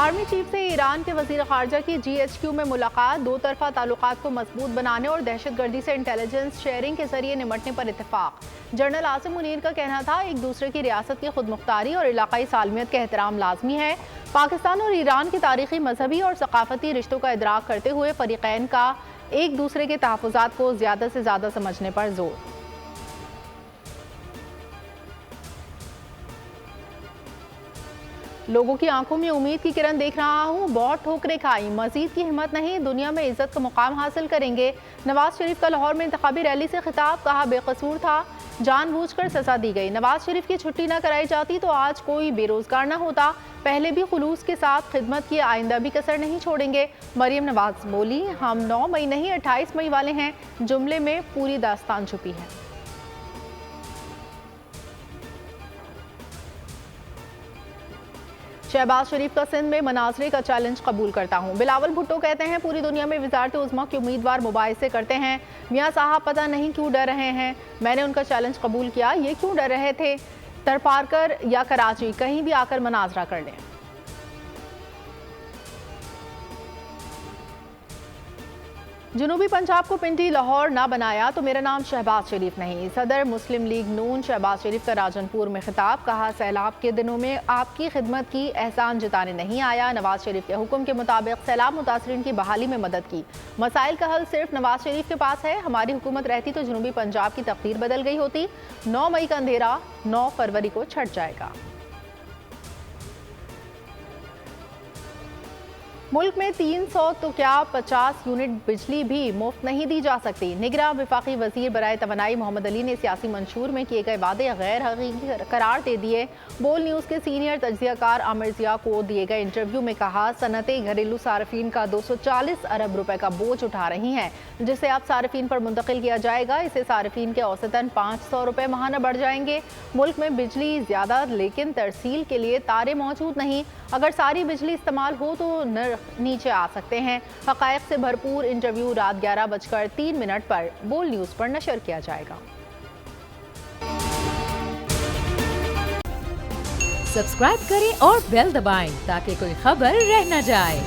Army chief से Iran के वजीर खारजा की GHQ में मुलाकात, दो तरफा ताल्लुकात को मजबूत बनाने और दहशतगर्दी से इंटेलिजेंस शेयरिंग के जरिए निमटने पर इत्तेफाक। जनरल आसिम मुनीर का कहना था, एक दूसरे की रियासत की खुद मुख्तारी और इलाकाई सालमियत का एहतराम लाजमी है। पाकिस्तान और ईरान के तारीखी, मजहबी और सकाफती रिश्तों का इदराक करते हुए फरीकैन का एक दूसरे के तहफ़्फ़ुज़ात को ज़्यादा से ज़्यादा समझने पर जोर। लोगों की आंखों में उम्मीद की किरण देख रहा हूँ, बहुत ठोकरें खाई, मजीद की हिम्मत नहीं, दुनिया में इज्जत का मुकाम हासिल करेंगे। नवाज शरीफ का लाहौर में इंतखाबी रैली से खिताब, कहा बेकसूर था, जानबूझकर सजा दी गई। नवाज शरीफ की छुट्टी न कराई जाती तो आज कोई बेरोजगार न होता। पहले भी खुलूस के साथ खिदमत की, आइंदा भी कसर नहीं छोड़ेंगे। मरियम नवाज बोली, हम 9 मई नहीं 28 मई वाले हैं। जुमले में पूरी दास्तान छुपी है। शहबाज शरीफ का सिंध में मनाजरे का चैलेंज कबूल करता हूँ। बिलावल भुट्टो कहते हैं, पूरी दुनिया में वजारत उज़्मा के उम्मीदवार मुबाहिसे करते हैं। मियाँ साहब पता नहीं क्यों डर रहे हैं। मैंने उनका चैलेंज कबूल किया, ये क्यों डर रहे थे? तरपारकर या कराची, कहीं भी आकर मनाजरा कर लें। जनूबी पंजाब को पिंडी लाहौर ना बनाया तो मेरा नाम शहबाज शरीफ नहीं। सदर मुस्लिम लीग नून शहबाज शरीफ का राजनपुर में खिताब, कहा सैलाब के दिनों में आपकी खिदमत की, एहसान जताने नहीं आया। नवाज शरीफ के हुक्म के मुताबिक सैलाब मुतासरीन की बहाली में मदद की। मसाइल का हल सिर्फ नवाज शरीफ के पास है। हमारी हुकूमत रहती तो जनूबी पंजाब की तकदीर बदल गई होती। 9 मई का अंधेरा 9 फरवरी को छट जाएगा। मुल्क में 300 तो क्या 50 यूनिट बिजली भी मुफ्त नहीं दी जा सकती। निगरां वफाकी वजीर बराए तवानाई मोहम्मद अली ने सियासी मंशूर में किए गए वादे गैर हकीकी करार दे दिए। बोल न्यूज़ के सीनियर तज्जियाकार आमिर जिया को दिए गए इंटरव्यू में कहा, सनतें घरेलू सार्फिन का 240 अरब रुपए का बोझ उठा रही हैं, जिसे अब सार्फिन पर मुंतकिल किया जाएगा। इससे सार्फिन के औसतन 500 रुपए माहाना बढ़ जाएंगे। मुल्क में बिजली ज्यादा, लेकिन तरसील के लिए तारे मौजूद नहीं। अगर सारी बिजली इस्तेमाल हो तो नर्ख नीचे आ सकते हैं। हक़ाइक़ से भरपूर इंटरव्यू रात 11:03 पर बोल न्यूज़ पर नशर किया जाएगा। सब्सक्राइब करें और बेल दबाएं ताकि कोई खबर रह न जाए।